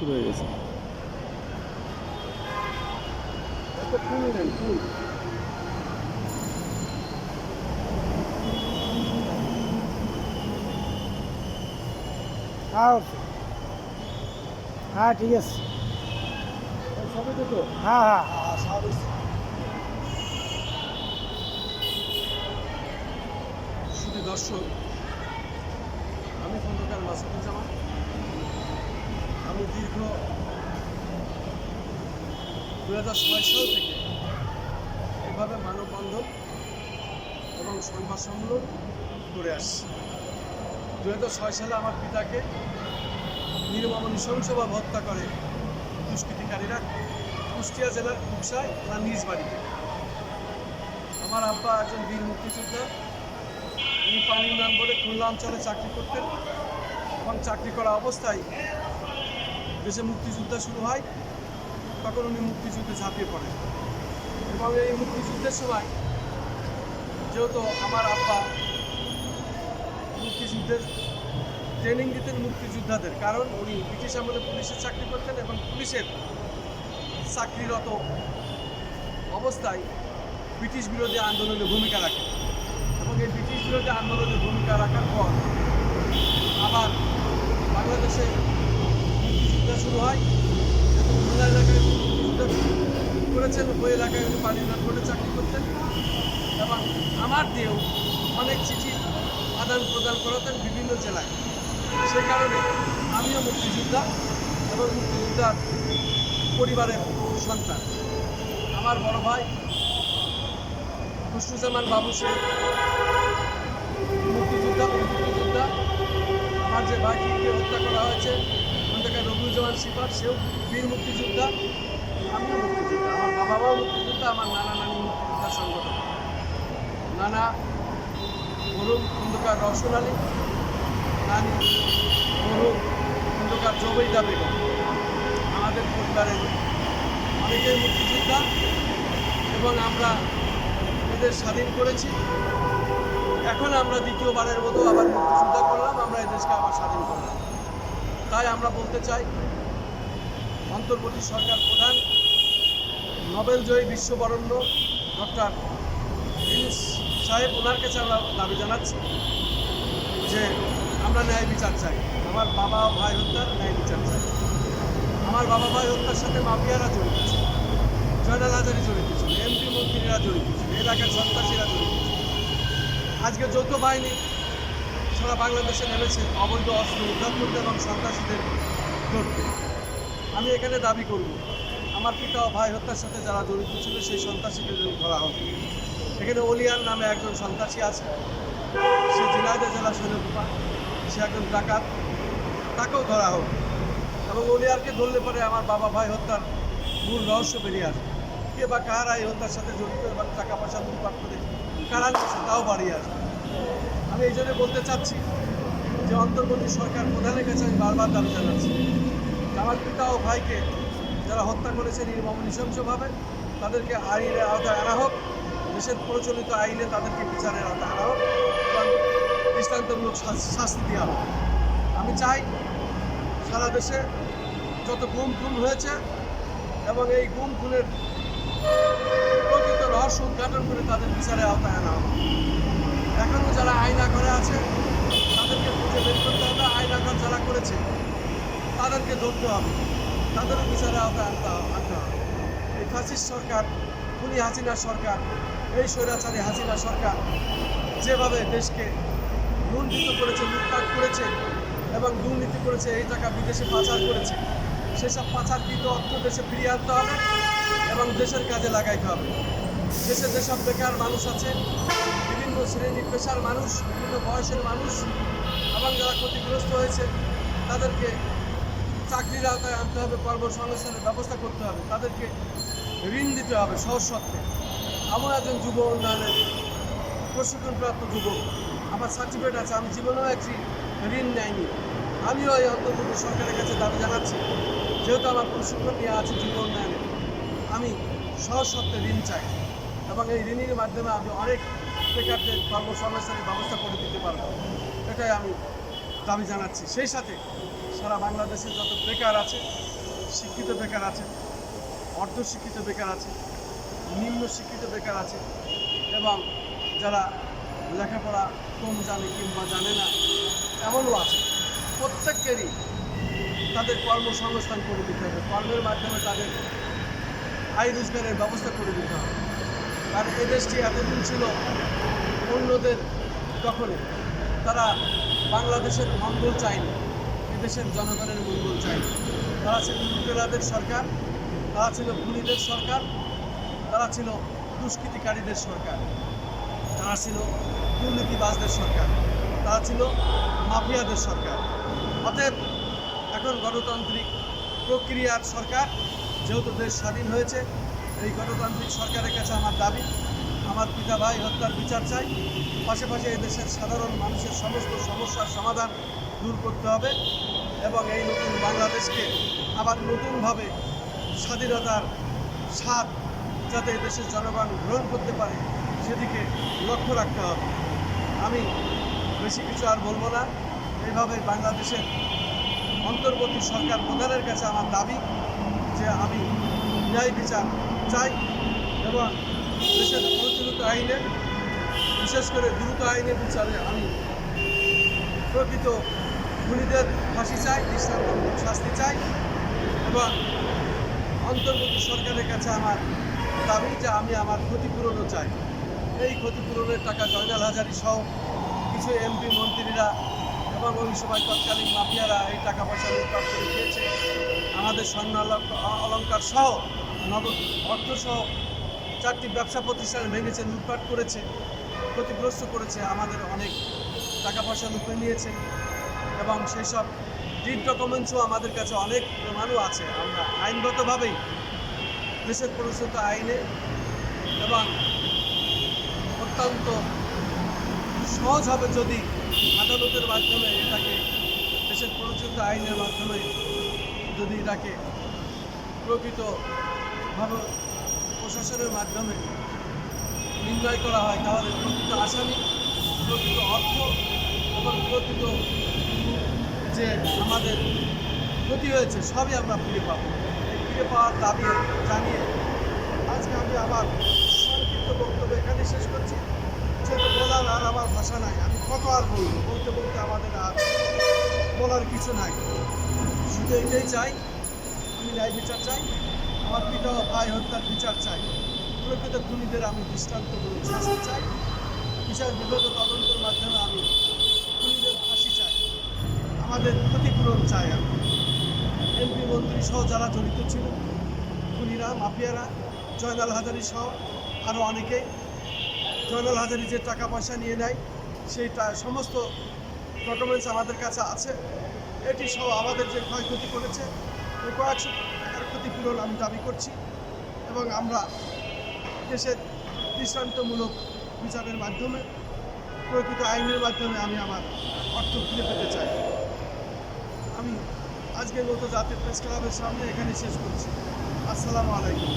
শুরু হয়ে গেছে। হ্যাঁ হ্যাঁ ঠিক আছে। হ্যাঁ হ্যাঁ শুধু দর্শক, আমি খন্দকার মাসুদুজ্জামান। আমি দীর্ঘ 2006 সাল থেকে এভাবে মানববন্ধন এবং সংবাদ সম্মেলন করে আসছি। 2006 সালে আমার পিতাকে নির্মম নৃশংসভাবে হত্যা করে দুষ্কৃতিকারীরা কুষ্টিয়া জেলার কুকসায় তার নিজ বাড়িতে। আমার আব্বা একজন বীর মুক্তিযোদ্ধা। উনি পানি উন্নয়ন বোর্ডে খুলনা অঞ্চলে চাকরি করতেন এবং চাকরি করা অবস্থায় দেশে মুক্তিযুদ্ধ শুরু হয়। তখন উনি মুক্তিযুদ্ধে ঝাঁপিয়ে পড়েন এবং এই মুক্তিযুদ্ধের সময় যেহেতু আমার আব্বা মুক্তিযুদ্ধের ট্রেনিং দিতেন মুক্তিযোদ্ধাদের, কারণ উনি ব্রিটিশ আমলে পুলিশের চাকরি করতেন এবং পুলিশের চাকরিরত অবস্থায় ব্রিটিশ বিরোধী আন্দোলনে ভূমিকা রাখেন এবং এই ব্রিটিশ বিরোধী আন্দোলনে ভূমিকা রাখার পর আবার বাংলাদেশে মুক্তিযুদ্ধ শুরু হয়। খুলনা এলাকায় মুক্তিযুদ্ধ করেছেন, ওই এলাকায় উনি পানি উন্নয়ন বোর্ডে চাকরি করতেন এবং আমার দিয়েও অনেক চিঠি আদান প্রদান করাতেন বিভিন্ন জেলায়। সেই কারণে আমিও মুক্তিযোদ্ধা এবং মুক্তিযোদ্ধার পরিবারের সন্তান। আমার বড় ভাই খুশরুজ্জামান বাবু সে মুক্তিযোদ্ধা। আমার যে ভাইকে হত্যা করা হয়েছে খন্দকার রবিউজ্জামান সিপার, সেও বীর মুক্তিযোদ্ধা। আমিও মুক্তিযোদ্ধা, আমার বাবাও মুক্তিযোদ্ধা, আমার নানা নানি মুক্তিযোদ্ধা সংগঠন। নানা মরুম খন্দকার রওশন আলী, নানি মরুম খন্দকার জবেইদা বেগম। আমাদের পরিবারের অনেকেই মুক্তিযোদ্ধা এবং আমরা এদের স্বাধীন করেছি। এখন আমরা দ্বিতীয়বারের মতো আবার মুক্তিযুদ্ধ করলাম, আমরা এই দেশকে আবার স্বাধীন করলাম। তাই আমরা বলতে চাই, অন্তর্বর্তী সরকার প্রধান নোবেল জয়ী বিশ্ববরেণ্য ডক্টর ইউনূস সাহেব, ওনার কাছে আমরা দাবি জানাচ্ছি যে আমরা ন্যায় বিচার চাই। আমার বাবা ও ভাই হত্যার ন্যায় বিচার চাই। আমার বাবা ভাই হত্যার সাথে মাফিয়ারা জড়িত ছিল, জয়নাল হাজারি জড়িত ছিল, এমপি মন্ত্রীরা জড়িত ছিল, এলাকার সন্ত্রাসীরা জড়িত ছিল। আজকে যৌথ বাহিনী সারা বাংলাদেশে নেমেছে অবৈধ অস্ত্র উদ্ধার করতে এবং সন্ত্রাসীদের ধরতে। আমি এখানে দাবি করব, আমার পিতা ও ভাই হত্যার সাথে যারা জড়িত ছিল সেই সন্ত্রাসীদের ধরা হবে। এখানে অলিয়ান নামে একজন সন্ত্রাসী আছে, সে ঝিনাইদহ জেলা শৈলকুপা, সে একজন ডাকাত, তাকেও ধরা হোক এবং অলিয়ারকে ধরলে পরে আমার বাবা ভাই হত্যার মূল রহস্য বেরিয়ে আসবে। কে বা কারা এই হত্যার সাথে জড়িত এবং টাকা পয়সা লুটপাট করে কারা নিচ্ছে তাও বাড়িয়ে আসবে। আমি এই জন্য বলতে চাচ্ছি যে অন্তর্বর্তী সরকার প্রধানের কাছে আমি বারবার দাবি জানাচ্ছি যে আমার পিতা ও ভাইকে যারা হত্যা করেছে নির্মম নৃশংসভাবে, তাদেরকে আইনের আওতায় আনা হোক, দেশের প্রচলিত আইনে তাদেরকে বিচারের আওতায় আনা হোক এবং দৃষ্টান্তমূলক শাস্তি দেওয়া হোক। আমি চাই সারা দেশে যত গুম খুন হয়েছে এবং এই গুম খুনের প্রকৃত রহস্য উদ্ঘাটন করে তাদের বিচারের আওতায় আনা হবে। এখনও যারা আইনাঘরে আছে তাদেরকে খুঁজে বের করতে হবে, আইনাঘর যারা করেছে তাদেরকে ধরতে হবে, তাদেরও বিচারের আওতায় আনতে হবে। এই ফ্যাসিস্ট সরকার, খুনি হাসিনা সরকার, এই স্বৈরাচারী হাসিনা সরকার যেভাবে দেশকে লুণ্ঠিত করেছে, লুটপাট করেছে এবং দুর্নীতি করেছে, এই টাকা বিদেশে পাচার করেছে, সেসব পাচারকৃত অর্থ দেশে ফিরিয়ে আনতে হবে এবং দেশের কাজে লাগাইতে হবে। দেশে যেসব বেকার মানুষ আছে, বিভিন্ন শ্রেণী পেশার মানুষ, বিভিন্ন বয়সের মানুষ এবং যারা ক্ষতিগ্রস্ত হয়েছে তাদেরকে চাকরির আওতায় আনতে হবে, কর্মসংস্থানের ব্যবস্থা করতে হবে, তাদেরকে ঋণ দিতে হবে সহজ শর্তে। আমার একজন যুব উন্নয়নের প্রশিক্ষণপ্রাপ্ত যুবক, আমার সার্টিফিকেট আছে, আমি জীবনেও একটি ঋণ নেয়নি। আমিও এই অন্তর্বর্তী সরকারের কাছে দাবি জানাচ্ছি, যেহেতু আমার প্রশিক্ষণ নিয়ে আছে যুব উন্নয়নে, আমি সহজ শর্তে ঋণ চাই এবং এই ঋণের মাধ্যমে আমি অনেক বেকারদের কর্মসংস্থানের ব্যবস্থা করে দিতে পারবো, এটাই আমি দাবি জানাচ্ছি। সেই সাথে সারা বাংলাদেশে যত বেকার আছে শিক্ষিত বেকার আছে, অর্ধশিক্ষিত বেকার আছে, নিম্ন শিক্ষিত বেকার আছে এবং যারা লেখাপড়া কম জানে কিংবা জানে না এমনও আছে। প্রত্যেকেরই তাদের কর্মসংস্থান করে দিতে হবে, কর্মের মাধ্যমে তাদের আয় রোজগারের ব্যবস্থা করে দিতে হবে। আর এ দেশটি এতদিন ছিল অন্যদের দখলে, তারা বাংলাদেশের মঙ্গল চায়নি, এদেশের জনগণের মঙ্গল চায়নি। তারা ছিল লুটেরাদের সরকার, তারা ছিল খুনিদের সরকার, তারা ছিল দুষ্কৃতিকারীদের সরকার, তারা ছিল দুর্নীতিবাজদের সরকার, তারা ছিল মাফিয়াদের সরকার। অতএব এখন গণতান্ত্রিক প্রক্রিয়ার সরকার, যেহেতু দেশ স্বাধীন হয়েছে, এই গণতান্ত্রিক সরকারের কাছে আমার দাবি, আমার পিতা ভাই হত্যার বিচার চাই, পাশাপাশি এই দেশের সাধারণ মানুষের সমস্ত সমস্যার সমাধান দূর করতে হবে এবং এই নতুন বাংলাদেশকে আবার নতুনভাবে স্বাধীনতার স্বাদ যাতে এই দেশের জনগণ গ্রহণ করতে পারে সেদিকে লক্ষ্য রাখতে হবে। আমি বেশি কিছু আর বলবো না। এইভাবে বাংলাদেশের অন্তর্বর্তী সরকার প্রধানের কাছে আমার দাবি যে আমি ন্যায় বিচার চাই এবং দেশের প্রচলিত আইনে, বিশেষ করে দ্রুত আইনের বিচারে আমি প্রকৃত খুনিদের ফাঁসি চাই, দৃষ্টান্তমূলক শাস্তি চাই এবং অন্তর্বর্তী সরকারের কাছে আমার দাবি যে আমি আমার ক্ষতিপূরণও চাই। এই ক্ষতিপূরণের টাকা জয়নাল হাজারী সহ কিছু এমপি মন্ত্রীরা এবং ওই সময় তৎকালীন মাফিয়ারা এই টাকা পয়সা লুটপাট করে খেয়েছে। আমাদের স্বর্ণ অলঙ্কার সহ নগদ অর্থ সহ 4টি ব্যবসা প্রতিষ্ঠান ভেঙেছে, লুটপাট করেছে, ক্ষতিগ্রস্ত করেছে, আমাদের অনেক টাকা পয়সা লুটে নিয়েছে এবং সেই সব ডিড ডকুমেন্টসও আমাদের কাছে অনেক প্রমাণও আছে। আমরা আইনগতভাবেই দেশের প্রচলিত আইনে এবং অত্যন্ত সহজ হবে যদি আদালতের মাধ্যমে এটাকে, দেশের প্রচলিত আইনের মাধ্যমে যদি এটাকে প্রকৃতভাবে প্রশাসনের মাধ্যমে নির্ণয় করা হয়, তাহলে প্রকৃত আসামি, প্রকৃত অর্থ এবং প্রকৃত যে আমাদের ক্ষতি হয়েছে সবই আমরা ফিরে পাবো। এই ফিরে পাওয়ার দাবি জানিয়ে আজকে আমি আমার সংক্ষিপ্ত বক্তব্য এখানে শেষ করছি। যেহেতু বলার আর আমার ভাষা নাই, আমি কত আর বলবো, বলতে বলতে আমাদের আর বলার কিছু নাই। শুধু এটাই চাই, আমি ন্যায় বিচার চাই, আমার পিতা ও ভাই হত্যার বিচার চাই, প্রকৃত খুনিদের আমি দৃষ্টান্তমূলক শাস্তি চাই, বিচার বিভাগ তদন্তের মাধ্যমে আমি খুনিদের ফাঁসি চাই, আমাদের ক্ষতিপূরণ চাই। আমি এমপি মন্ত্রী সহ যারা জড়িত ছিল, খুনিরা, মাফিয়ারা, জয়নাল হাজারী সহ আরও অনেকেই, জয়নাল হাজারী যে টাকা পয়সা নিয়ে নেয় সেই সমস্ত ডকুমেন্টস আমাদের কাছে আছে। এটি সহ আমাদের যে ক্ষয়ক্ষতি করেছে ওই কয়েকশো টাকার ক্ষতিপূরণ আমি দাবি করছি এবং আমরা দেশের দৃষ্টান্তমূলক বিচারের মাধ্যমে, প্রকৃত আইনের মাধ্যমে আমি আমার অর্থ ফিরে পেতে চাই। আমি আজকে নতুন জাতীয় প্রেস ক্লাবের সামনে এখানে শেষ করছি। আসসালামু আলাইকুম।